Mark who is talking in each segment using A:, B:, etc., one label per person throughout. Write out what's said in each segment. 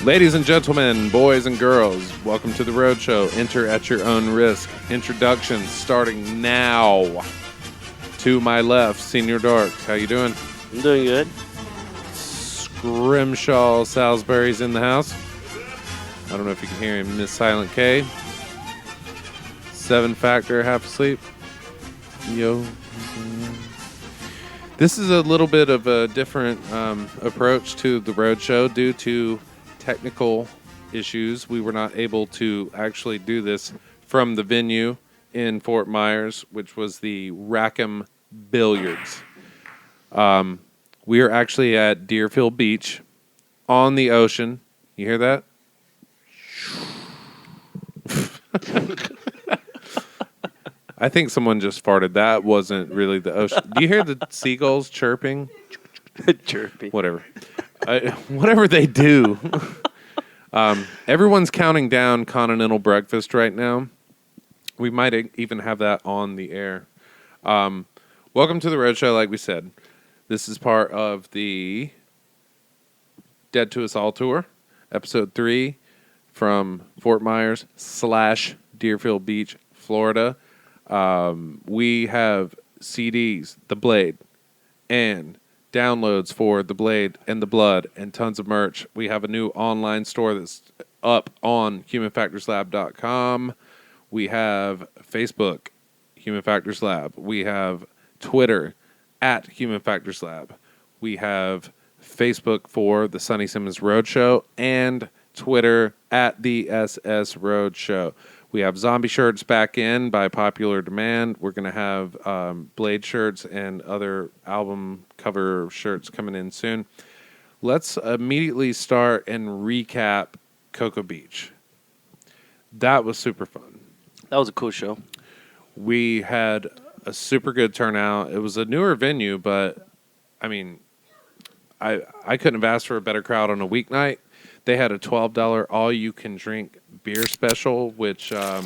A: Ladies and gentlemen, boys and girls, welcome to the Roadshow. Enter at your own risk. Introductions starting now. To my left, Senior Dark. How you doing?
B: I'm doing good.
A: Scrimshaw Salisbury's in the house. I don't know if you can hear him. Miss Silent K. 7 Factor, half asleep. Yo. This is a little bit of a different approach to the Roadshow due to technical issues. We were not able to actually do this from the venue in Fort Myers, which was the Rackham Billiards. We are actually at Deerfield Beach on the ocean. You hear that? I think someone just farted. That wasn't really the ocean. Do you hear the seagulls chirping?
B: Chirping.
A: Whatever. Whatever they do. Everyone's counting down continental breakfast right now. We might even have that on the air. Welcome to the Roadshow, like we said. This is part of the Dead to Us All tour, episode 3 from Fort Myers / Deerfield Beach, Florida. We have CDs, The Blade, and downloads for The Blade and The Blood, and tons of merch. We have a new online store that's up on humanfactorslab.com. We have Facebook, Human Factors Lab. We have Twitter, at Human Factors Lab. We have Facebook for the Sunni Simmons Roadshow, and Twitter, at the SS Roadshow. We have zombie shirts back in by popular demand. We're going to have Blade shirts and other album cover shirts coming in soon. Let's immediately start and recap Cocoa Beach. That was super fun.
B: That was a cool show.
A: We had a super good turnout. It was a newer venue, but I mean, I couldn't have asked for a better crowd on a weeknight. They had a $12 all-you-can-drink beer special, which a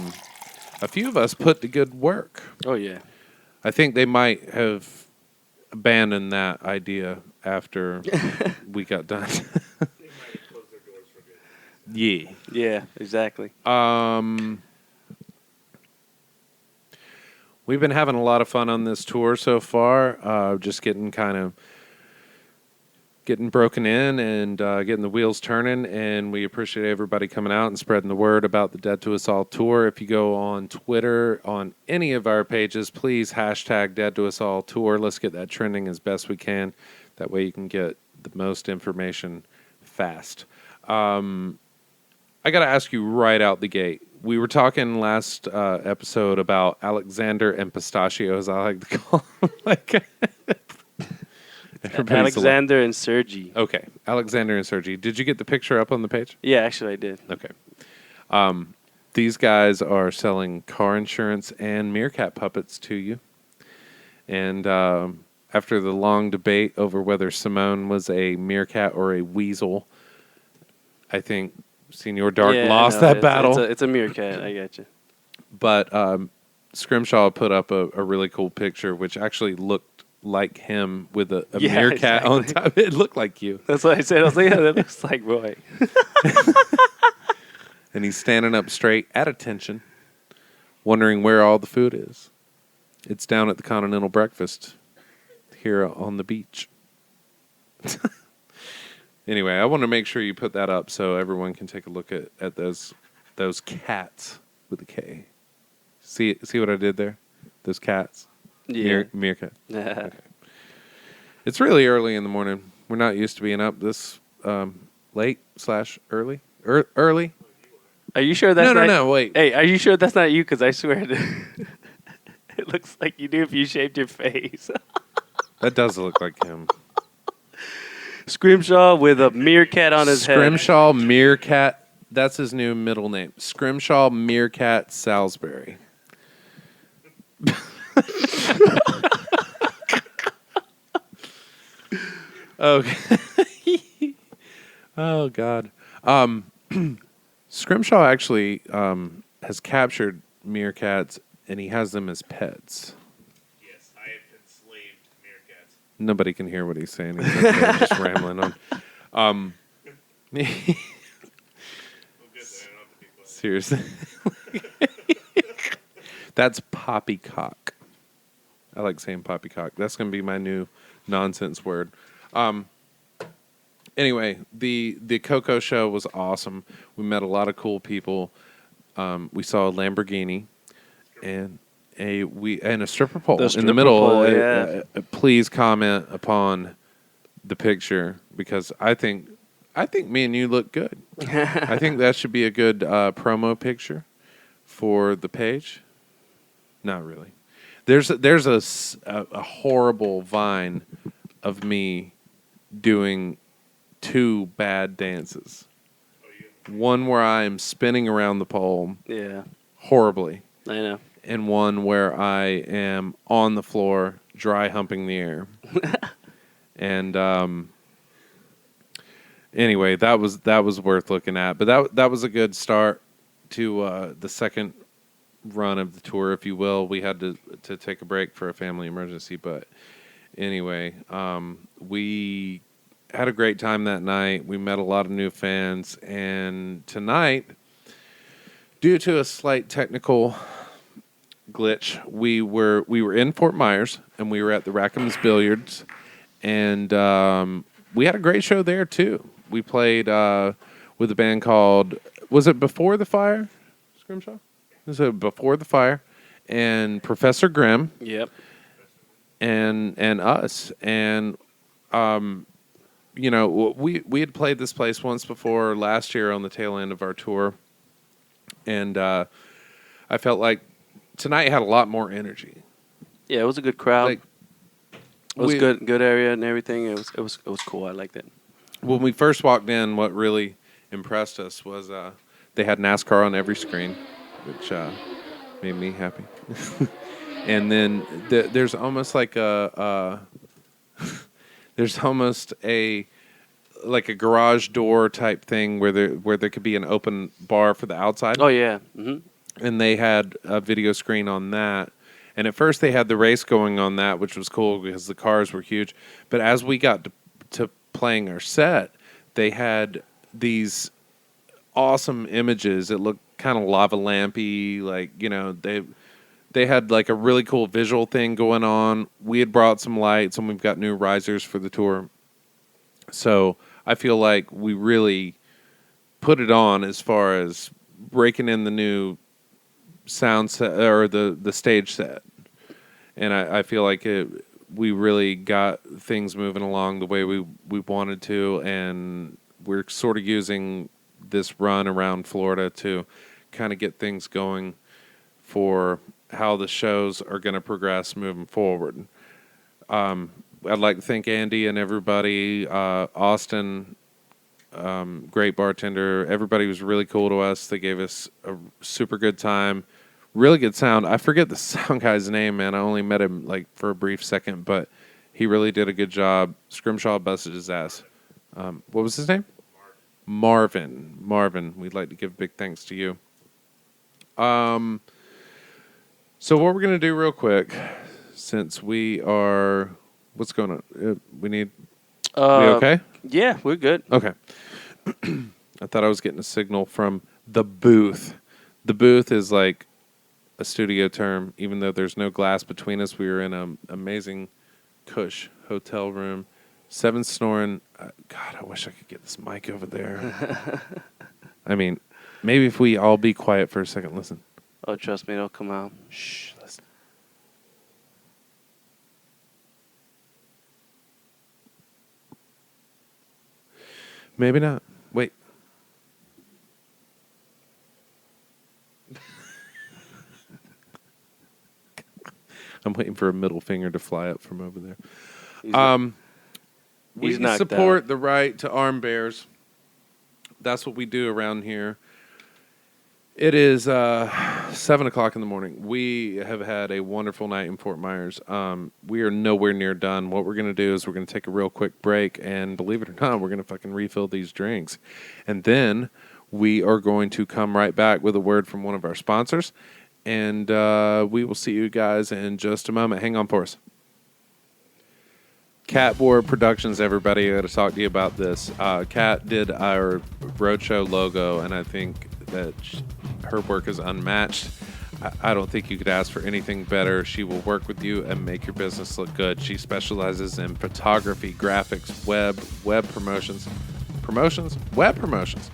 A: few of us put to good work.
B: Oh, yeah.
A: I think they might have abandoned that idea after we got done.
C: They might have closed their doors for good.
A: Yeah.
B: Yeah, exactly.
A: We've been having a lot of fun on this tour so far, just getting broken in and getting the wheels turning, and we appreciate everybody coming out and spreading the word about the Dead to Us All tour. If you go on Twitter, on any of our pages, please hashtag Dead to Us All tour. Let's get that trending as best we can. That way you can get the most information fast. I got to ask you right out the gate. We were talking last episode about Alexander and Pistachio, as I like to call him.
B: Alexander and Sergi.
A: Okay, Alexander and Sergi. Did you get the picture up on the page?
B: Yeah, actually I did.
A: Okay. These guys are selling car insurance and meerkat puppets to you. And after the long debate over whether Simone was a meerkat or a weasel, I think Senior Dark lost that battle.
B: It's a meerkat, I got you.
A: But Scrimshaw put up a really cool picture, which actually looked like him with a meerkat on top. It looked like you.
B: That's what I said. I was like, yeah, that looks like Roy.
A: And he's standing up straight at attention, wondering where all the food is. It's down at the Continental Breakfast here on the beach. Anyway, I want to make sure you put that up so everyone can take a look at those cats with a K. See what I did there? Those cats.
B: Yeah.
A: Meerkat. Okay. It's really early in the morning. We're not used to being up this late / early. Early.
B: Are you sure that's not...
A: No, wait.
B: Hey, are you sure that's not you? Because I swear it looks like you do if you shaved your face.
A: That does look like him.
B: Scrimshaw with a meerkat on his head.
A: Scrimshaw Meerkat. That's his new middle name. Scrimshaw Meerkat Salisbury. Okay. Oh, God. Scrimshaw actually has captured meerkats, and he has them as pets.
C: Yes, I have enslaved meerkats.
A: Nobody can hear what he's saying. He's just rambling on. Seriously. That's poppycock. I like saying poppycock. That's going to be my new nonsense word. Anyway, the Coco show was awesome. We met a lot of cool people. We saw a Lamborghini and a stripper pole
B: The
A: in the
B: stripper
A: middle.
B: pole, yeah.
A: Please comment upon the picture because I think me and you look good. I think that should be a good promo picture for the page. Not really. There's a horrible vine of me doing two bad dances. One where I am spinning around the pole
B: Yeah,
A: horribly,
B: I know.
A: and one where I am on the floor dry humping the air. And anyway, that was worth looking at. But that was a good start to the second run of the tour, if you will. We had to take a break for a family emergency, but anyway, we had a great time that night. We met a lot of new fans, and tonight, due to a slight technical glitch, we were in Fort Myers, and we were at the Rackham's Billiards, and we had a great show there too. We played with a band called, was it Before the Fire? Scrimshaw? Was it Before the Fire? And Professor Grimm.
B: Yep.
A: And us. And you know, we had played this place once before last year on the tail end of our tour, and I felt like tonight had a lot more energy.
B: Yeah, it was a good crowd.
A: Like,
B: it was
A: we-
B: good area and everything. It was cool. I liked it.
A: When we first walked in, what really impressed us was they had NASCAR on every screen, which made me happy. And then there's almost like there's almost a garage door type thing where there could be an open bar for the outside.
B: Oh yeah. Mm-hmm.
A: And they had a video screen on that. And at first they had the race going on that, which was cool because the cars were huge. But as we got to playing our set, they had these awesome images. It looked kind of lava lampy, like, you know, they had like a really cool visual thing going on. We had brought some lights, and we've got new risers for the tour. So I feel like we really put it on as far as breaking in the new sound set or the stage set. And I feel like we really got things moving along the way we wanted to, and we're sort of using this run around Florida to kind of get things going for how the shows are going to progress moving forward. I'd like to thank Andy and everybody, Austin, great bartender. Everybody was really cool to us. They gave us a super good time. Really good sound. I forget the sound guy's name, man. I only met him like for a brief second, but he really did a good job. Scrimshaw busted his ass. What was his name? Marvin. We'd like to give big thanks to you. So what we're going to do real quick, since we are... What's going on? We need... we okay?
B: Yeah, we're good.
A: Okay. I thought I was getting a signal from the booth. The booth is like a studio term, even though there's no glass between us. We were in an amazing cush hotel room. Seven snoring. God, I wish I could get this mic over there. I mean, maybe if we all be quiet for a second. Listen.
B: Oh, trust me, it'll come out.
A: Shh. Listen. Maybe not. Wait. I'm waiting for a middle finger to fly up from over there. We
B: He's knocked
A: support
B: out.
A: the right to arm bears. That's what we do around here. It is 7 o'clock in the morning. We have had a wonderful night in Fort Myers. We are nowhere near done. What we're going to do is we're going to take a real quick break, and believe it or not, we're going to fucking refill these drinks. And then we are going to come right back with a word from one of our sponsors, and we will see you guys in just a moment. Hang on for us. Cat War Productions, everybody. I got to talk to you about this. Cat did our Roadshow logo, and I think that Her work is unmatched. I don't think you could ask for anything better. She will work with you and make your business look good. She specializes in photography, graphics, web promotions, web promotions,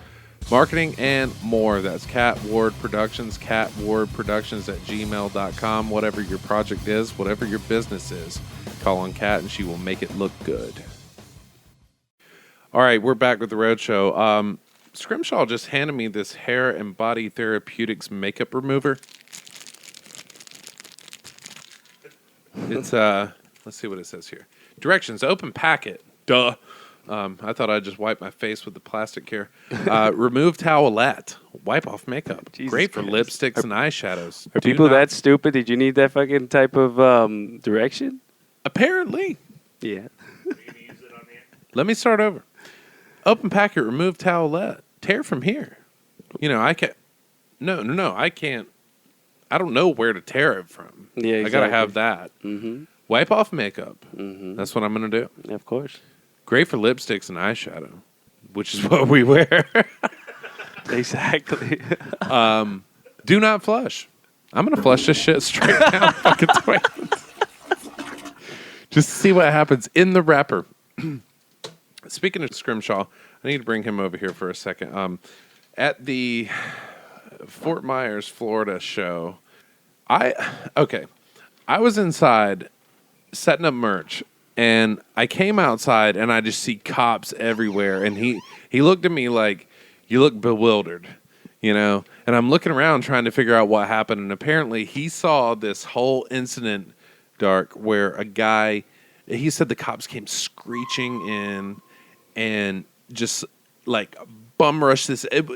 A: marketing, and more. That's Cat Ward Productions, catwardproductions@gmail.com. Whatever your project is, whatever your business is, call on Cat and she will make it look good. All right, we're back with the Roadshow. Scrimshaw just handed me this hair and body therapeutics makeup remover. It's let's see what it says here. Directions: open packet. Duh. I thought I'd just wipe my face with the plastic here. Remove towelette. Wipe off makeup.
B: Jesus
A: Great for
B: Christ.
A: lipsticks and eyeshadows.
B: Are
A: Do
B: people
A: not-
B: that stupid? Did you need that fucking type of direction?
A: Apparently.
B: Yeah.
C: Are you going to use it on the air?
A: Let me start over. Open packet. Remove towelette. Tear from here. You know, I can't. No. I can't. I don't know where to tear it from.
B: Yeah,
A: I gotta
B: exactly.
A: have that.
B: Mm-hmm.
A: Wipe off makeup.
B: Mm-hmm.
A: That's what I'm gonna do.
B: Of course.
A: Great for lipsticks and eyeshadow, which is what we wear.
B: Exactly.
A: Do not flush. I'm gonna flush this shit straight down fucking toilet. Just to see what happens in the wrapper. Speaking of Scrimshaw, I need to bring him over here for a second. At the Fort Myers, Florida show, I was inside setting up merch, and I came outside and I just see cops everywhere, and he looked at me like, you look bewildered, you know? And I'm looking around trying to figure out what happened, and apparently he saw this whole incident, Dark, where a guy, he said the cops came screeching in and just like bum rushed this. It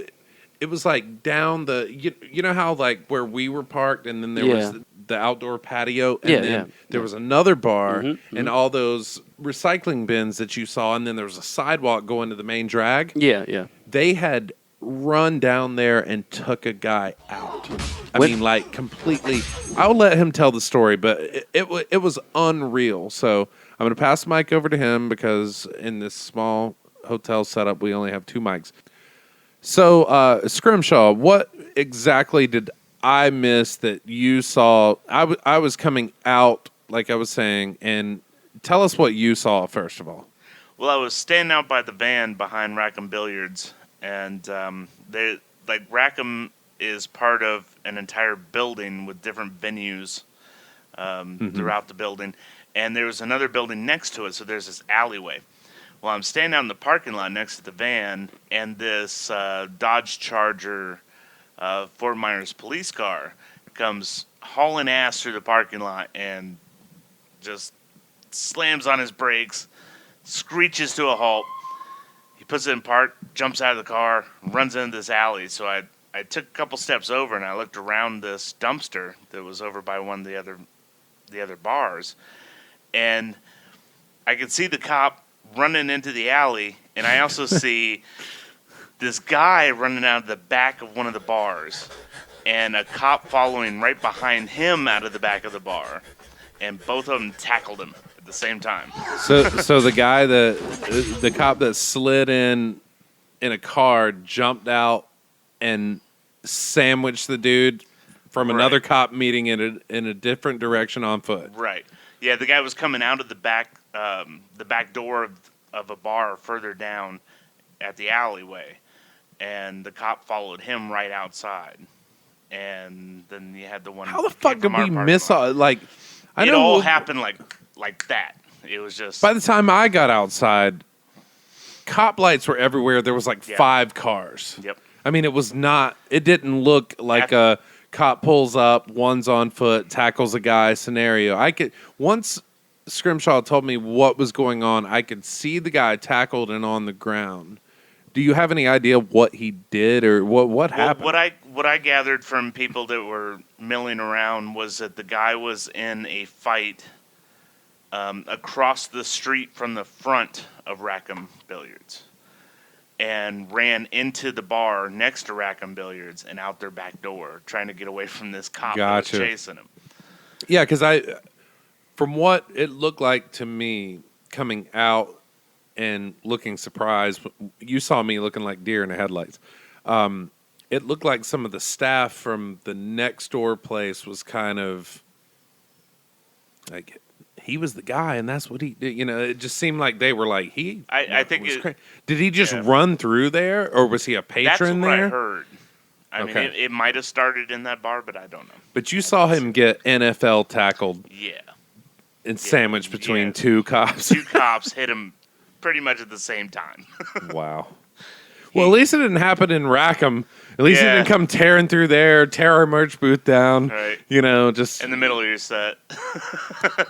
A: was like down the, you know how like where we were parked and then there was the outdoor patio and then there was another bar and all those recycling bins that you saw, and then there was a sidewalk going to the main drag.
B: Yeah.
A: They had run down there and took a guy out. I mean, like completely. I'll let him tell the story, but it was unreal. So I'm going to pass the mic over to him because in this small hotel setup, we only have 2 mics. So, Scrimshaw, what exactly did I miss that you saw? I was coming out, like I was saying, and tell us what you saw, first of all.
C: Well, I was standing out by the van behind Rackham Billiards, and Rackham is part of an entire building with different venues throughout the building, and there was another building next to it, so there's this alleyway. Well, I'm standing out in the parking lot next to the van, and this Dodge Charger Fort Myers police car comes hauling ass through the parking lot and just slams on his brakes, screeches to a halt. He puts it in park, jumps out of the car, runs into this alley. So I took a couple steps over, and I looked around this dumpster that was over by one of the other bars, and I could see the cop running into the alley, and I also see this guy running out of the back of one of the bars, and a cop following right behind him out of the back of the bar, and both of them tackled him at the same time.
A: So the guy the cop that slid in a car jumped out and sandwiched the dude from another cop meeting in a different direction on foot.
C: Right. Yeah, the guy was coming out of the back door of a bar further down at the alleyway, and the cop followed him right outside. And then you had the one.
A: How the fuck did we miss all? Like, I
C: it
A: know
C: all happened like that. It was just.
A: By the time I got outside, cop lights were everywhere. There was like 5 cars.
C: Yep.
A: I mean, it was not. It didn't look like a cop pulls up, one's on foot, tackles a guy scenario. Once Scrimshaw told me what was going on, I could see the guy tackled and on the ground. Do you have any idea what he did or what happened?
C: What I gathered from people that were milling around was that the guy was in a fight across the street from the front of Rackham Billiards and ran into the bar next to Rackham Billiards and out their back door, trying to get away from this cop that was chasing him.
A: Yeah, because from what it looked like to me coming out and looking surprised, you saw me looking like deer in the headlights. it looked like some of the staff from the next door place was kind of like he was the guy, and that's what he did. You know, it just seemed like they were like
C: I think
A: was
C: it,
A: did he just run through there, or was he a patron
C: that's what
A: there?
C: I heard. I mean,
A: Okay.
C: it might have started in that bar, but I don't know.
A: But you saw him get NFL tackled
C: Yeah.
A: and sandwiched between
C: yeah.
A: two cops.
C: Two cops hit him pretty much at the same time.
A: Wow. Well, at least it didn't happen in Rackham. At least it
C: Yeah.
A: didn't come tearing through there, tear our merch booth down.
C: Right.
A: You know, just
C: In the middle of your set.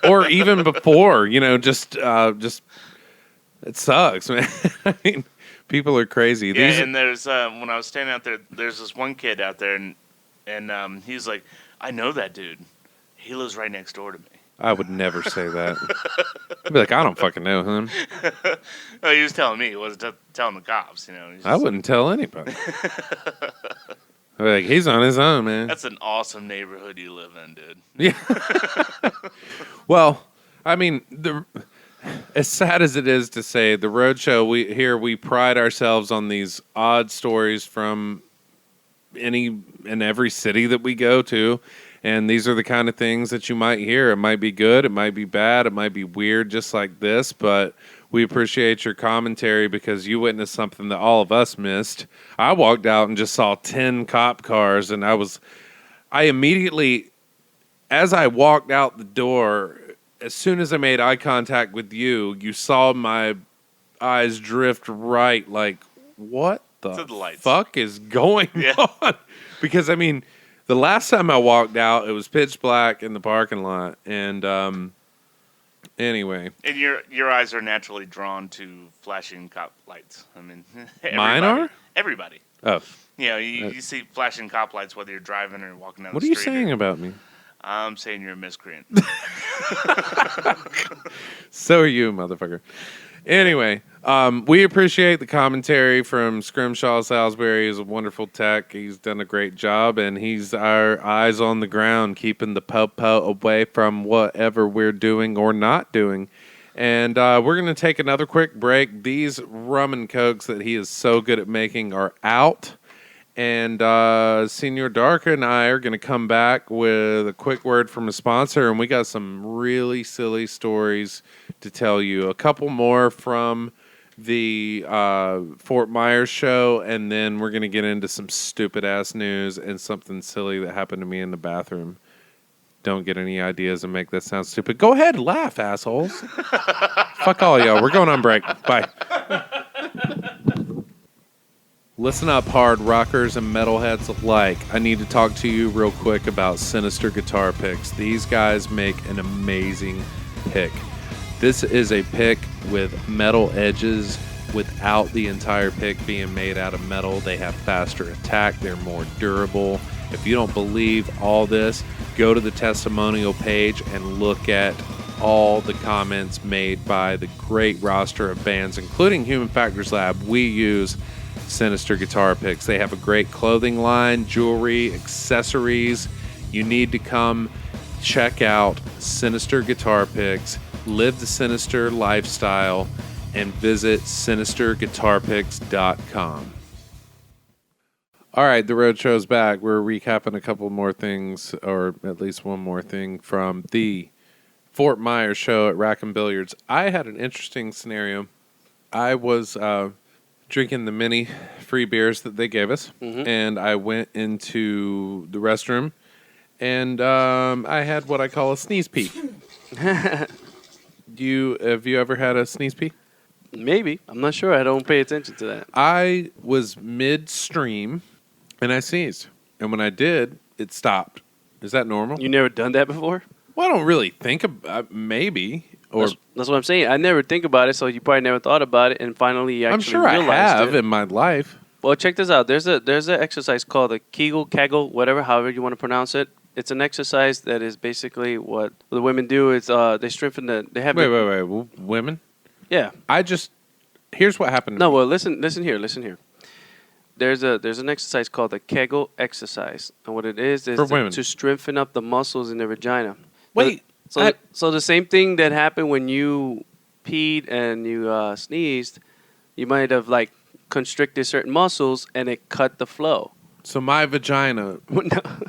A: or even before. You know, just it sucks, man. I mean, people are crazy.
C: Yeah,
A: These
C: and there's when I was standing out there, there's this one kid out there, and he's like, I know that dude. He lives right next door to me.
A: I would never say that. I'd be like, I don't fucking know him.
C: Oh, he was telling me. He wasn't telling the cops. You know. He's
A: I
C: just-
A: wouldn't tell anybody. I'd be like, he's on his own, man.
C: That's an awesome neighborhood you live in, dude.
A: Yeah. Well, I mean, as sad as it is to say, the Roadshow, we pride ourselves on these odd stories from any and every city that we go to. And these are the kind of things that you might hear. It might be good, it might be bad, it might be weird, just like this. But we appreciate your commentary because you witnessed something that all of us missed. I walked out and just saw 10 cop cars, and I immediately, as I walked out the door, as soon as I made eye contact with you, you saw my eyes drift right, like, what
C: To the lights.
A: fuck is going on? Because, I mean, the last time I walked out, it was pitch black in the parking lot. And anyway.
C: And your eyes are naturally drawn to flashing cop lights. I mean,
A: Mine are?
C: Everybody.
A: Oh,
C: You know, you see flashing cop lights whether you're driving or walking down
A: what
C: the
A: are you
C: street.
A: saying about me?
C: I'm saying you're a miscreant.
A: So are you, motherfucker. Anyway, we appreciate the commentary from Scrimshaw Salisbury. He's a wonderful tech. He's done a great job, and he's our eyes on the ground, keeping the po-po away from whatever we're doing or not doing. And we're going to take another quick break. These rum and cokes that he is so good at making are out. And Senior Darka and I are going to come back with a quick word from a sponsor, and we got some really silly stories to tell you. A couple more from the Fort Myers show, and then we're going to get into some stupid-ass news and something silly that happened to me in the bathroom. Don't get any ideas and make that sound stupid. Go ahead, laugh, assholes. Fuck all y'all. We're going on break. Bye. Listen up, hard rockers and metalheads alike. I need to talk to you real quick about Sinister Guitar Picks. These guys make an amazing pick. This is a pick with metal edges without the entire pick being made out of metal. They have faster attack. They're more durable. If you don't believe all this, go to the testimonial page and look at all the comments made by the great roster of bands, including Human Factors Lab. We use Sinister Guitar Picks. They have a great clothing line, jewelry, accessories. You need to come check out Sinister Guitar Picks, live the Sinister lifestyle, and visit sinisterguitarpicks.com. All right, the Roadshow's back. We're recapping a couple more things, or at least one more thing from the Fort Myers show at Rackham Billiards. I had an interesting scenario. I was drinking the mini free beers that they gave us, and I went into the restroom, and I had what I call a sneeze pee. Have you ever had a sneeze pee?
B: Maybe. I'm not sure. I don't pay attention to that.
A: I was midstream, and I sneezed, and when I did, it stopped. Is that normal?
B: You never done that before?
A: Well, I don't really think about maybe. Or
B: That's what I'm saying. I never think about it, so you probably never thought about it, and finally you actually
A: I'm sure I
B: realized
A: have
B: it.
A: in my life.
B: Well, check this out. There's an exercise called the Kegel, whatever, however you want to pronounce it. It's an exercise that is basically what the women do. Is they strengthen they have
A: Wait. Women?
B: Yeah.
A: Here's what happened.
B: No, well, listen here. There's an exercise called the Kegel exercise, and what it is
A: For women.
B: to strengthen up the muscles in the vagina.
A: Wait.
B: So the same thing that happened when you peed and you sneezed, you might have like constricted certain muscles and it cut the flow.
A: So my vagina.
B: No.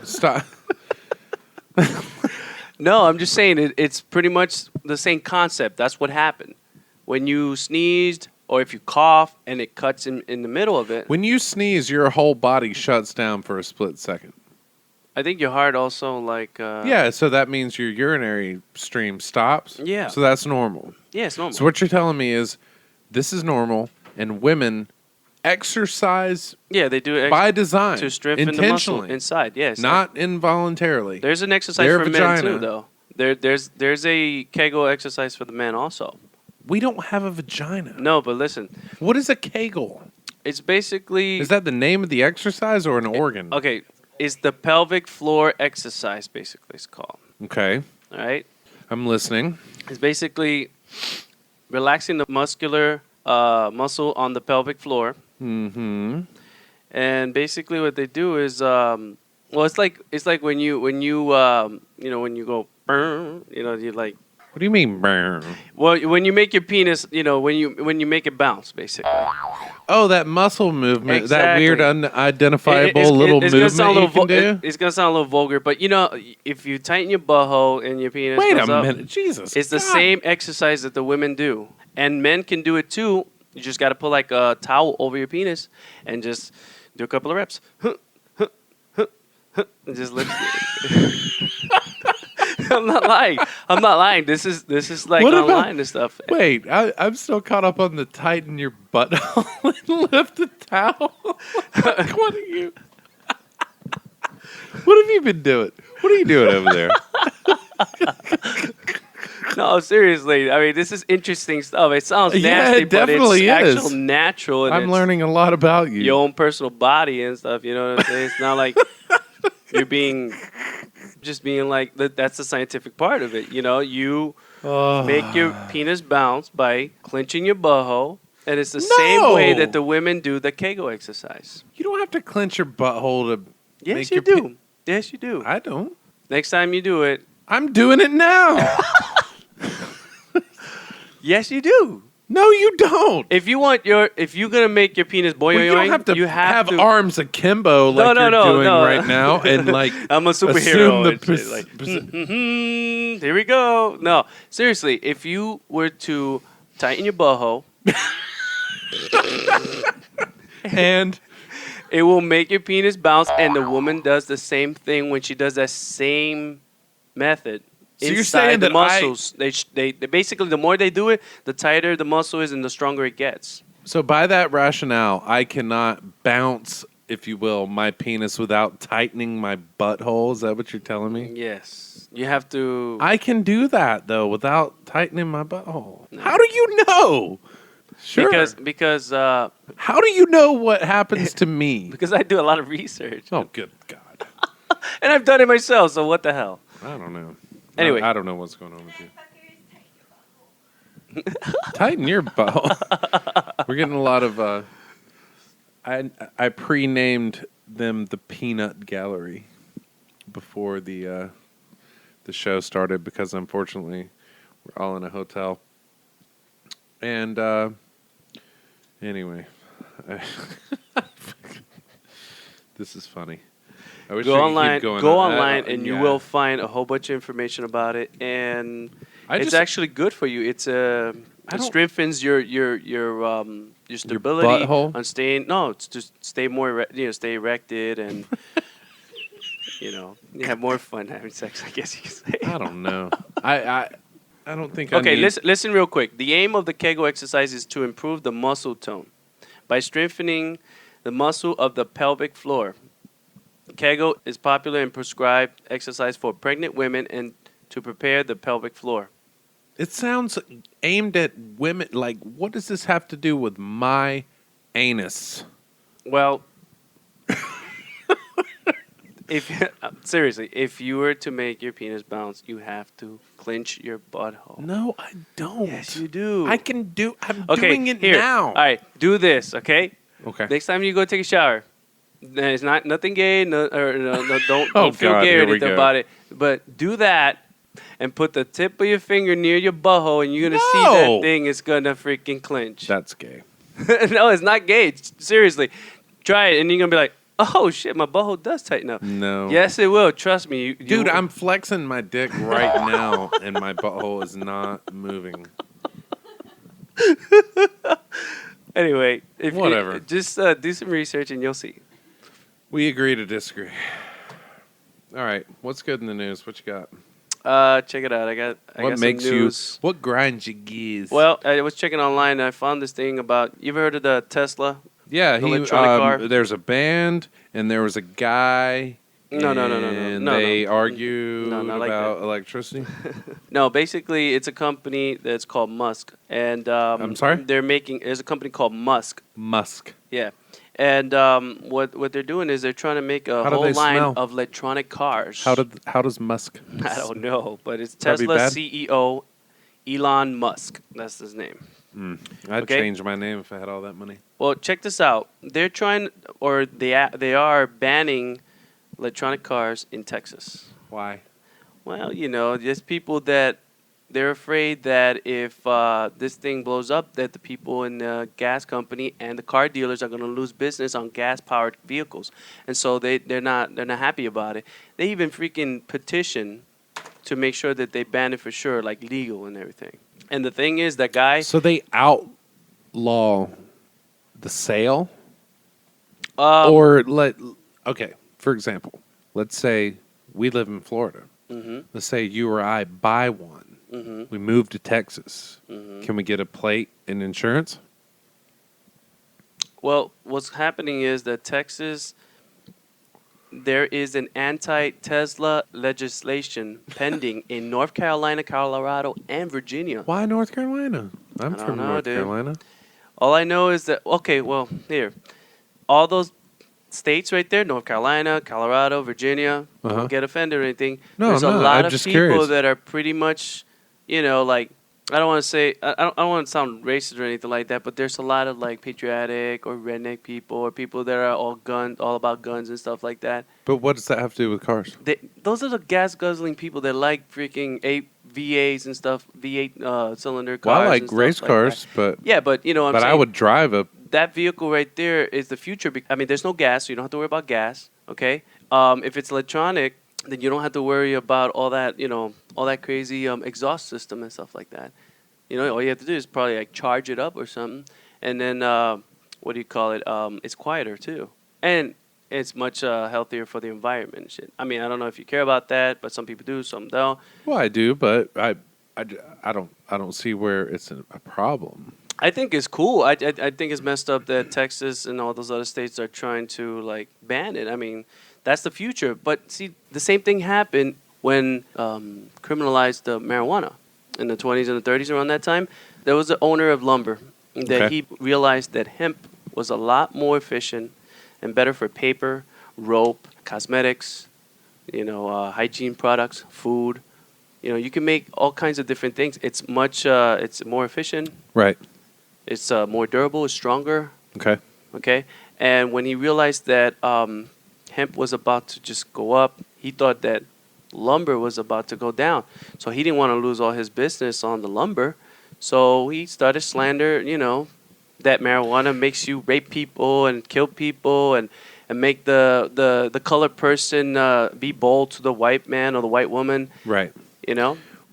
A: Stop.
B: No, I'm just saying it's pretty much the same concept. That's what happened. When you sneezed or if you cough and it cuts in the middle of it.
A: When you sneeze, your whole body shuts down for a split second.
B: I think your heart also
A: Yeah, so that means your urinary stream stops.
B: Yeah.
A: So that's normal.
B: Yeah, it's normal.
A: So what you're telling me is this is normal, and women exercise
B: Yeah, they do it
A: by design,
B: to strengthen the muscle
A: intentionally,
B: inside. Yes,
A: not involuntarily.
B: There's an exercise
A: Their
B: for
A: vagina.
B: men too, though. There's a Kegel exercise for the men also.
A: We don't have a vagina.
B: No, but listen,
A: What is a Kegel?
B: it's basically
A: Is that the name of the exercise or an organ?
B: okay. It's the pelvic floor exercise. Basically, it's called.
A: Okay,
B: All right.
A: I'm listening.
B: It's basically relaxing the muscular muscle on the pelvic floor.
A: Mm-hmm.
B: And basically, what they do is, well, it's like when you when you go, you like.
A: What do you mean, burn?
B: Well, when you make your penis, when you make it bounce, basically.
A: Oh, that muscle movement, that
B: Exactly.
A: weird, unidentifiable
B: It's
A: little
B: gonna
A: movement
B: sound a
A: you
B: little
A: can do.
B: It's gonna sound a little vulgar, but if you tighten your butthole and your penis
A: Wait
B: goes
A: a
B: up,
A: minute, Jesus!
B: it's the
A: God.
B: same exercise that the women do, and men can do it too. You just got to put like a towel over your penis and just do a couple of reps. And just lift it. I'm not lying. This is like
A: What about-
B: online and stuff.
A: Wait, I'm still caught up on the tighten your butthole and lift the towel. Like, what are you? What have you been doing? What are you doing over there?
B: No, seriously. I mean, this is interesting stuff. It sounds
A: Yeah,
B: nasty,
A: it definitely
B: but it's
A: is.
B: actual natural. And
A: I'm
B: it's
A: learning a lot about you.
B: your own personal body and stuff. You know what I'm saying? It's not like you're being like that's the scientific part of it. You make your penis bounce by clenching your butthole, and it's the same way that the women do the Kegel exercise.
A: You don't have to clench your butthole to
B: Yes,
A: make
B: you
A: your
B: do. Yes, you do.
A: I don't.
B: Next time you do it,
A: I'm doing it now.
B: yes, you do.
A: No, you don't.
B: If you're gonna make your penis boing,
A: Well, you don't have to
B: you have to.
A: arms akimbo like you're doing
B: no.
A: right now, and like
B: I'm a
A: assume
B: superhero.
A: the
B: and shit, like, here we go. No, seriously, if you were to tighten your butthole,
A: and
B: it will make your penis bounce, and the woman does the same thing when she does that same method.
A: So you're
B: inside
A: saying
B: the
A: that
B: muscles, they basically the more they do it, the tighter the muscle is, and the stronger it gets.
A: so by that rationale, I cannot bounce, if you will, my penis without tightening my butthole. Is that what you're telling me?
B: Yes, you have to.
A: I can do that though without tightening my butthole. How do you know? Sure.
B: Because
A: How do you know what happens to me?
B: because I do a lot of research,
A: Oh, good God.
B: and I've done it myself. So what the hell?
A: I don't know.
B: Anyway.
A: I don't know what's going on with you. Tighten your butthole. We're getting a lot of. I pre-named them the Peanut Gallery before the show started because unfortunately we're all in a hotel. And anyway, this is funny. I wish
B: Go
A: I could
B: online,
A: keep going
B: go
A: on.
B: online, and you
A: yeah.
B: will find a whole bunch of information about it, and it's
A: just-
B: actually good for you. It
A: don't-
B: strengthens your stability
A: butthole?
B: on staying. No, it's just stay more stay erected and you have more fun having sex. I guess you could say.
A: I don't know. I don't think. I
B: Okay,
A: need-
B: listen real quick. The aim of the Kegel exercise is to improve the muscle tone by strengthening the muscle of the pelvic floor. Kegel is popular and prescribed exercise for pregnant women and to prepare the pelvic floor.
A: It sounds aimed at women. Like, what does this have to do with my anus?
B: Well, seriously, if you were to make your penis bounce, you have to clench your butthole.
A: No, I don't.
B: Yes, you do.
A: I can do. I'm
B: Okay,
A: doing it
B: here.
A: now.
B: All right, do this, okay?
A: Okay.
B: Next time you go take a shower, it's not nothing gay. No, don't
A: Oh,
B: feel
A: God,
B: gay or
A: here we
B: anything
A: go.
B: about it. But do that and put the tip of your finger near your butthole, and you're gonna see
A: No.
B: that thing is gonna freaking clench.
A: That's gay.
B: No, it's not gay. Seriously, try it, and you're gonna be like, Oh shit, my butthole does tighten up.
A: No.
B: Yes, it will. Trust me,
A: Dude, I'm flexing my dick right now, and my butthole is not moving.
B: Anyway, if
A: Whatever.
B: just do some research and you'll see.
A: We agree to disagree. All right, what's good in the news? What you got?
B: Check it out. I got
A: What
B: some
A: makes
B: news.
A: you? What grinds your gears?
B: Well, I was checking online and I found this thing about. You ever heard of the Tesla?
A: yeah,
B: the electronic car?
A: There's a band, and there was a guy.
B: No.
A: And
B: No,
A: they
B: no.
A: argued
B: No, not like
A: about
B: that.
A: electricity.
B: No, basically, it's a company that's called Musk, and
A: I'm sorry?
B: There's a company called Musk.
A: Musk.
B: Yeah, and what they're doing is they're trying to make a
A: How do
B: whole
A: they
B: line
A: smell?
B: of electronic cars.
A: How does Musk?
B: I don't know, but it's
A: Probably
B: Tesla
A: bad?
B: CEO Elon Musk. That's his name.
A: I'd
B: Okay.
A: change my name if I had all that money.
B: Well, check this out. They're trying, or they are banning electronic cars in Texas.
A: Why?
B: Well, there's people that they're afraid that if this thing blows up, that the people in the gas company and the car dealers are going to lose business on gas-powered vehicles, and so they're not happy about it. They even freaking petition to make sure that they ban it for sure, like legal and everything. And the thing is, that guy.
A: So they outlaw the sale, okay. For example, let's say we live in Florida. Let's say you or I buy one. We move to Texas. Can we get a plate and insurance?
B: Well, what's happening is that Texas, there is an anti-Tesla legislation pending in North Carolina, Colorado, and Virginia.
A: Why North Carolina? I'm
B: I don't
A: from
B: know,
A: North
B: dude.
A: Carolina.
B: All I know is that, okay, well, here. All those states right there, North Carolina, Colorado, Virginia, don't get offended or anything.
A: No,
B: There's
A: I'm
B: a
A: not.
B: lot
A: I'm
B: of
A: just
B: people
A: curious.
B: that are pretty much, like, I don't want to say, I don't want to sound racist or anything like that, but there's a lot of, like, patriotic or redneck people or people that are all about guns and stuff like that.
A: But what does that have to do with cars?
B: Those are the gas guzzling people that like freaking VAs and stuff, V8 cylinder cars.
A: Well, I like
B: and stuff
A: race
B: like
A: cars,
B: that.
A: but
B: Yeah, but I'm
A: but
B: saying
A: I would drive a.
B: that vehicle right there is the future. I mean, there's no gas, so you don't have to worry about gas. Okay, if it's electronic, then you don't have to worry about all that, all that crazy exhaust system and stuff like that. All you have to do is probably like charge it up or something, and then what do you call it? It's quieter too, and it's much healthier for the environment and shit. I mean, I don't know if you care about that, but some people do, some don't.
A: Well, I do, but I don't see where it's a problem.
B: I think it's cool. I think it's messed up that Texas and all those other states are trying to like ban it. I mean, that's the future. But see, the same thing happened when criminalized marijuana in the 20s and the 30s. Around that time, there was an owner of lumber that he realized that hemp was a lot more efficient and better for paper, rope, cosmetics, hygiene products, food. You can make all kinds of different things. It's it's more efficient.
A: Right.
B: It's more durable. It's stronger.
A: Okay.
B: Okay. And when he realized that hemp was about to just go up, he thought that lumber was about to go down. So he didn't want to lose all his business on the lumber. So he started slander, that marijuana makes you rape people and kill people and make the colored person be bold to the white man or the white woman.
A: Right.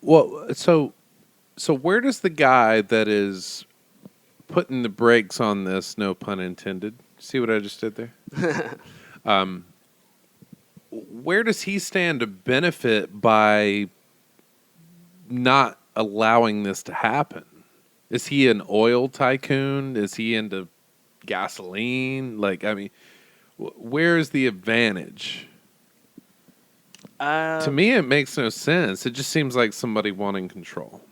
B: Well,
A: so where does the guy that is putting the brakes on this, no pun intended, see what I just did there? Where does he stand to benefit by not allowing this to happen? Is he an oil tycoon? Is he into gasoline? Like, I mean, where is the advantage? To me, it makes no sense. It just seems like somebody wanting control.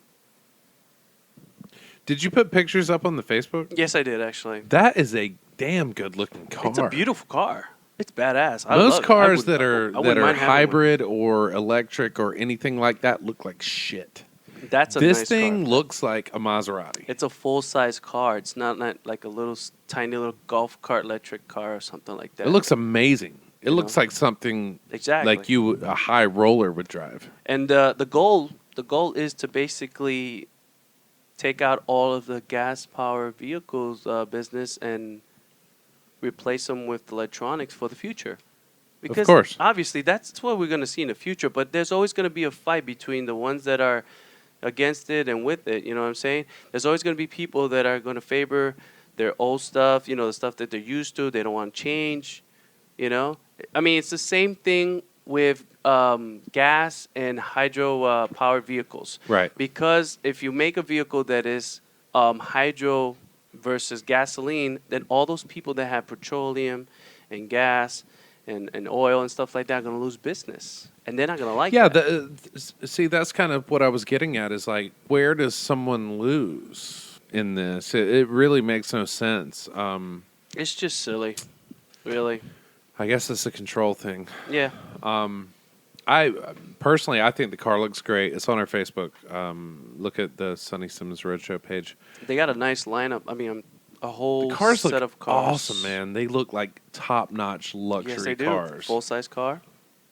A: Did you put pictures up on the Facebook?
B: Yes, I did, actually.
A: That is a damn good-looking car.
B: It's a beautiful car. It's badass.
A: Most cars that
B: I
A: are
B: wouldn't mind having
A: hybrid or electric or anything like that look like shit.
B: one. That's a
A: This
B: nice
A: thing
B: car.
A: looks like a Maserati.
B: It's a full-size car. It's not like a little tiny little golf cart electric car or something like that.
A: It looks amazing. It
B: You
A: looks
B: know?
A: like something
B: Exactly.
A: like a high roller would drive.
B: And the goal is to basically take out all of the gas powered vehicles business and replace them with electronics for the future.
A: Of course.
B: Obviously that's what we're going to see in the future, but there's always going to be a fight between the ones that are against it and with it, you know what I'm saying? There's always going to be people that are going to favor their old stuff, the stuff that they're used to, they don't want to change, you know? I mean, it's the same thing with gas and hydro powered vehicles.
A: Right.
B: Because if you make a vehicle that is hydro versus gasoline, then all those people that have petroleum and gas and oil and stuff like that are going to lose business. And they're not going to like that.
A: See, that's kind of what I was getting at is like, where does someone lose in this? It really makes no sense.
B: It's just silly, really.
A: I guess it's a control thing.
B: Yeah.
A: I personally, I think the car looks great. It's on our Facebook. Look at the Sunni Simmons Roadshow page.
B: They got a nice lineup. I mean, a whole
A: The cars
B: set
A: look
B: of cars.
A: awesome, man. They look like top-notch luxury
B: Yes, they do.
A: cars.
B: Full-size car,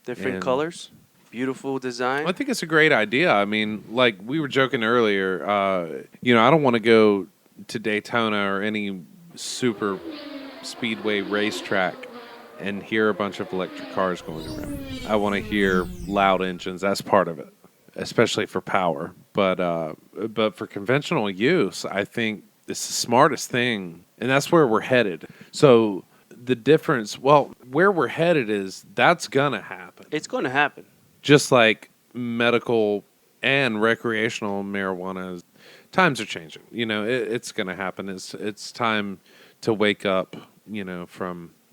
B: different
A: And-
B: colors, beautiful design.
A: I think it's a great idea. I mean, like we were joking earlier, I don't want to go to Daytona or any super speedway racetrack and hear a bunch of electric cars going around. I want to hear loud engines. That's part of it, especially for power. But for conventional use, I think it's the smartest thing, and that's where we're headed. So the difference, where we're headed is that's gonna happen.
B: It's going to happen.
A: Just like medical and recreational marijuana, times are changing. It's going to happen. It's time to wake up,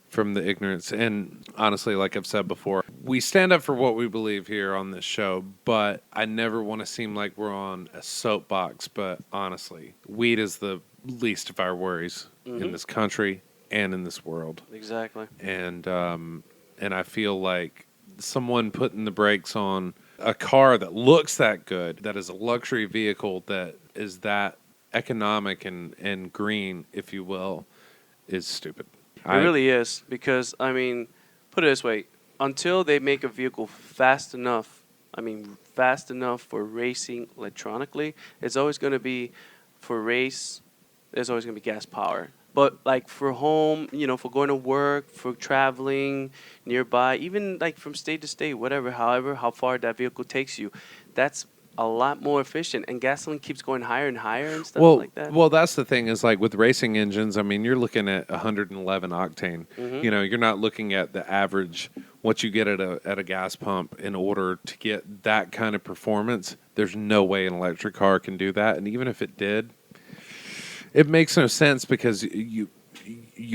A: from the ignorance. And honestly, like I've said before, we stand up for what we believe here on this show, but I never want to seem like we're on a soapbox. But honestly, weed is the least of our worries in this country and in this world.
B: Exactly.
A: And I feel like someone putting the brakes on a car that looks that good, that is a luxury vehicle, that is that economic and green, if you will, is stupid.
B: It really is, because, I mean, put it this way. Until they make a vehicle fast enough for racing electronically, it's always going to be, for race, there's always going to be gas power. But, like, for home, for going to work, for traveling nearby, even, like, from state to state, however, how far that vehicle takes you, that's a lot more efficient. And gasoline keeps going higher and higher and stuff like that.
A: Well, that's the thing is, like, with racing engines, I mean, you're looking at 111 octane.
B: Mm-hmm.
A: You're not looking at the average, what you get at a gas pump in order to get that kind of performance. There's no way an electric car can do that. And even if it did, it makes no sense because you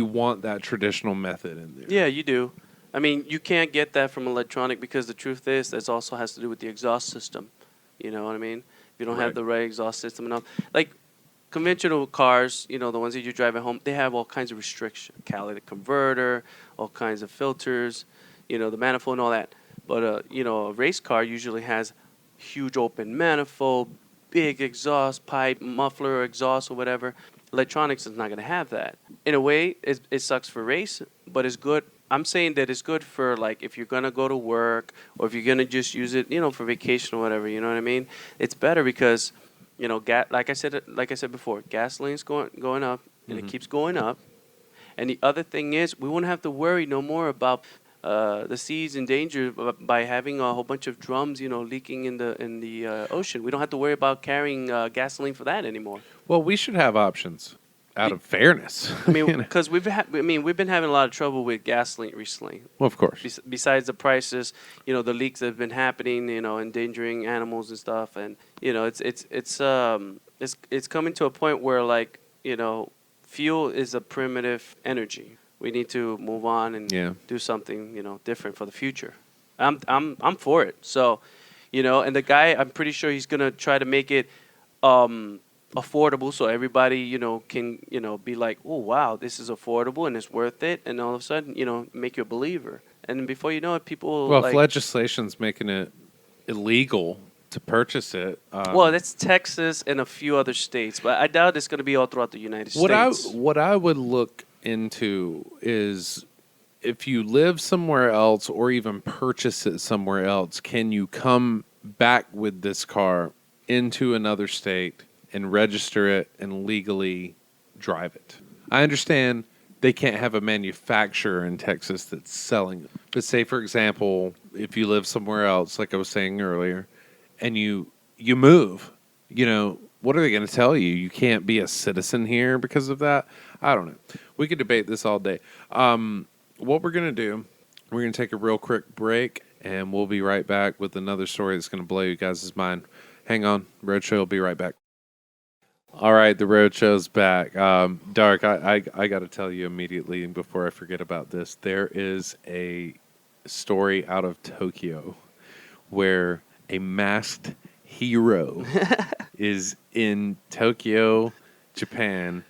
A: want that traditional method in there.
B: Yeah, you do. I mean, you can't get that from electronic because the truth is that also has to do with the exhaust system. You know what I mean? If you don't have the right exhaust system enough. Like conventional cars, the ones that you drive at home, they have all kinds of restrictions. Catalytic converter, all kinds of filters, the manifold and all that. But, a race car usually has huge open manifold, big exhaust pipe, muffler, exhaust, or whatever. Electronics is not going to have that. In a way, it sucks for race, but it's good. I'm saying that it's good for, like, if you're going to go to work or if you're going to just use it, for vacation or whatever, you know what I mean? It's better because, like I said before, gasoline's going up, and it keeps going up. And the other thing is we won't have to worry no more about the seas in danger by having a whole bunch of drums, leaking in the ocean. We don't have to worry about carrying gasoline for that anymore.
A: Well, we should have options out of fairness.
B: I mean, because we've been having a lot of trouble with gasoline recently.
A: Well, of course.
B: Besides the prices, the leaks that have been happening, endangering animals and stuff, and it's coming to a point where, like, fuel is a primitive energy. We need to move on and do something, different for the future. I'm for it. So, and the guy, I'm pretty sure he's gonna try to make it affordable, so everybody, can, be like, oh wow, this is affordable and it's worth it, and all of a sudden, make you a believer. And before you know it, people.
A: Well, if legislation's making it illegal to purchase it.
B: Well, that's Texas and a few other states, but I doubt it's going to be all throughout the United States.
A: What I would look into is if you live somewhere else or even purchase it somewhere else, can you come back with this car into another state and register it and legally drive it? I understand they can't have a manufacturer in Texas that's selling them. But say, for example, if you live somewhere else, like I was saying earlier, and you move, what are they going to tell you? You can't be a citizen here because of that? I don't know. We could debate this all day. What we're going to do, we're going to take a real quick break, and we'll be right back with another story that's going to blow you guys' mind. Hang on. Roadshow will be right back. All right, the Roadshow's back. Dark, I got to tell you immediately before I forget about this. There is a story out of Tokyo where a masked hero is in Tokyo, Japan,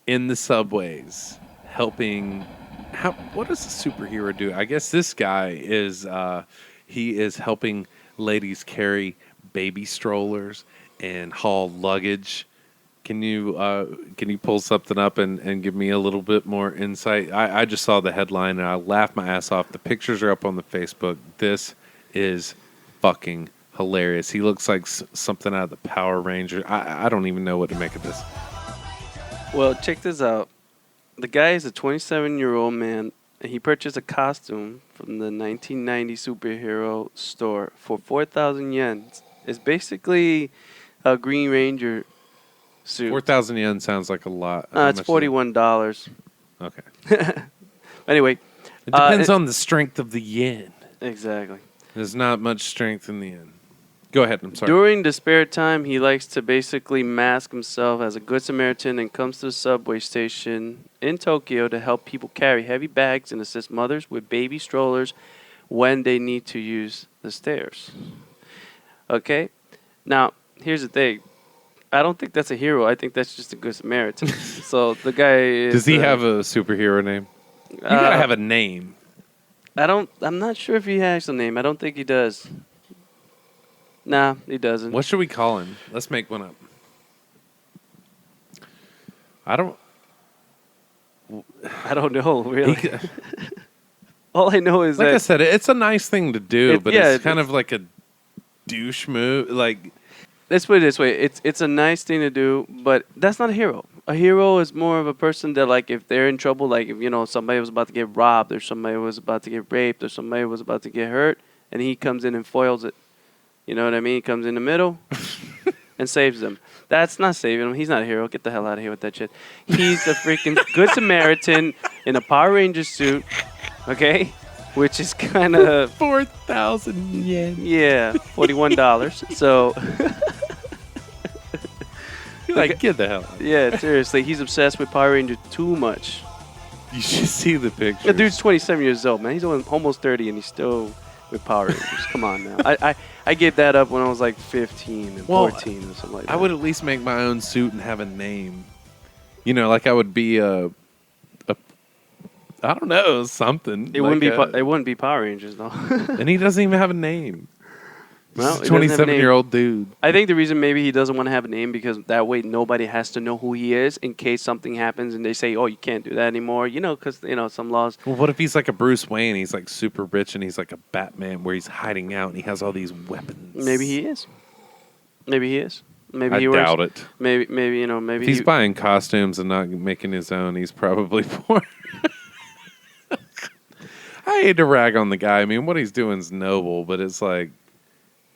A: in the subways, helping. What does a superhero do? I guess this guy is he is helping ladies carry baby strollers and haul luggage. Can you pull something up and give me a little bit more insight? I just saw the headline and I laughed my ass off. The pictures are up on the Facebook. This is fucking hilarious. He looks like something out of the Power Rangers. I don't even know what to make of this.
B: Well, check this out. The guy is a 27-year-old man, and he purchased a costume from the 1990 superhero store for 4,000 yen. It's basically a Green Ranger suit.
A: 4,000 yen sounds like a lot.
B: It's $41.
A: Okay.
B: Anyway.
A: It depends on the strength of the yen.
B: Exactly.
A: There's not much strength in the yen. Go ahead. I'm sorry.
B: During the spare time, he likes to basically mask himself as a Good Samaritan and comes to the subway station in Tokyo to help people carry heavy bags and assist mothers with baby strollers when they need to use the stairs. Okay? Now, here's the thing. I don't think that's a hero. I think that's just a Good Samaritan. So the guy is...
A: Does he have a superhero name? You gotta have a name.
B: I'm not sure if he has a name. I don't think he does. Nah, he doesn't.
A: What should we call him? Let's make one up. I don't
B: know, really. All I know is
A: like
B: that...
A: I said, it's a nice thing to do, but it's kind of like a douche move. Like,
B: let's put it this way. It's a nice thing to do, but that's not a hero. A hero is more of a person that, like, if they're in trouble, like if, somebody was about to get robbed or somebody was about to get raped or somebody was about to get hurt, and he comes in and foils it. You know what I mean? He comes in the middle and saves them. That's not saving him. He's not a hero. Get the hell out of here with that shit. He's a freaking Good Samaritan in a Power Ranger suit, okay? Which is kind of...
A: 4,000 yen.
B: Yeah, $41. So...
A: Like, get the hell out.
B: Yeah, seriously. He's obsessed with Power Ranger too much.
A: You should see the picture.
B: The dude's 27 years old, man. He's almost 30 and he's still... with Power Rangers. Come on now. I gave that up when I was like 15 and 14 or something like that.
A: I would at least make my own suit and have a name. Like I would be a I don't know, something.
B: It wouldn't be Power Rangers though.
A: And he doesn't even have a name.
B: Well,
A: He's a 27-year-old dude.
B: I think the reason maybe he doesn't want to have a name because that way nobody has to know who he is in case something happens and they say, "Oh, you can't do that anymore." Because some laws.
A: Well, what if he's like a Bruce Wayne? He's like super rich and he's like a Batman where he's hiding out and he has all these weapons.
B: Maybe he is. Maybe
A: I doubt it.
B: Maybe
A: if he's buying costumes and not making his own, he's probably poor. I hate to rag on the guy. I mean, what he's doing is noble, but it's like.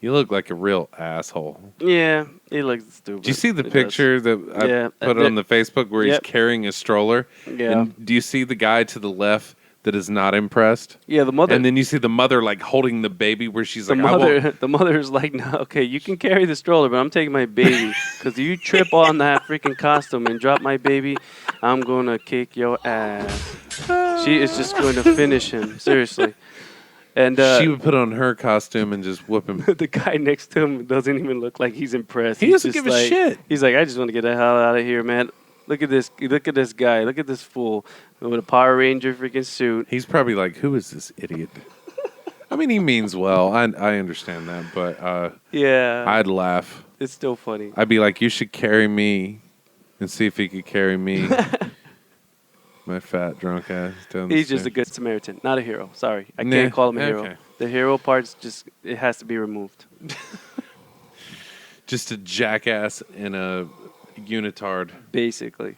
A: You look like a real asshole.
B: Yeah, he looks stupid.
A: Do you see the picture that I put on the Facebook where he's carrying a stroller?
B: Yeah.
A: And do you see the guy to the left that is not impressed?
B: Yeah, the mother.
A: And then you see the mother like holding the baby where she's
B: the mother's like, no, okay, you can carry the stroller, but I'm taking my baby because you trip on that freaking costume and drop my baby, I'm gonna kick your ass. She is just going to finish him, seriously. And
A: she would put on her costume and just whoop him.
B: The guy next to him doesn't even look like he's impressed.
A: He doesn't give a shit.
B: He's like, I just want to get the hell out of here, man. Look at this guy. Look at this fool with a Power Ranger freaking suit.
A: He's probably like, who is this idiot? I mean, he means well. I understand that, but
B: yeah,
A: I'd laugh.
B: It's still funny.
A: I'd be like, you should carry me and see if he could carry me. My fat drunk ass.
B: He's just a Good Samaritan, not a hero. Sorry, I can't call him a hero. The hero part's it has to be removed.
A: Just a jackass in a unitard.
B: Basically.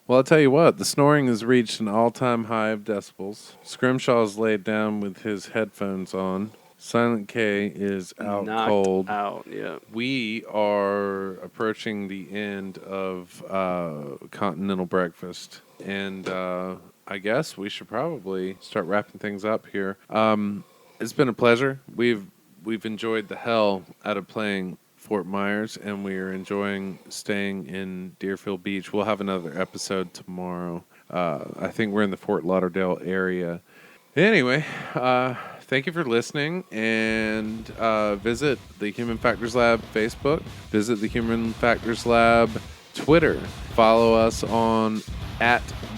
A: Well, I'll tell you what, the snoring has reached an all-time high of decibels. Scrimshaw's laid down with his headphones on. Silent K is out
B: Knocked
A: cold.
B: out, yeah.
A: We are approaching the end of Continental Breakfast, and I guess we should probably start wrapping things up here. It's been a pleasure. We've enjoyed the hell out of playing Fort Myers, and we are enjoying staying in Deerfield Beach. We'll have another episode tomorrow. I think we're in the Fort Lauderdale area. Anyway, thank you for listening, and visit the Human Factors Lab Facebook, visit the Human Factors Lab Twitter, follow us on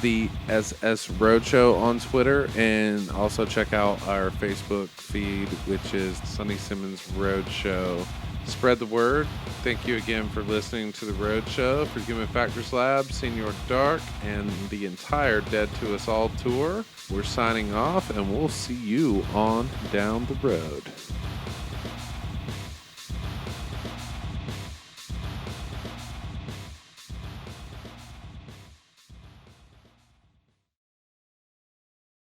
A: @the SS Roadshow on Twitter, and also check out our Facebook feed, which is Sunni Simmons Roadshow. Spread the word. Thank you again for listening to the Roadshow for Human Factors Lab, Senior Dark, and the entire Dead to Us All tour. We're signing off, and we'll see you on down the road.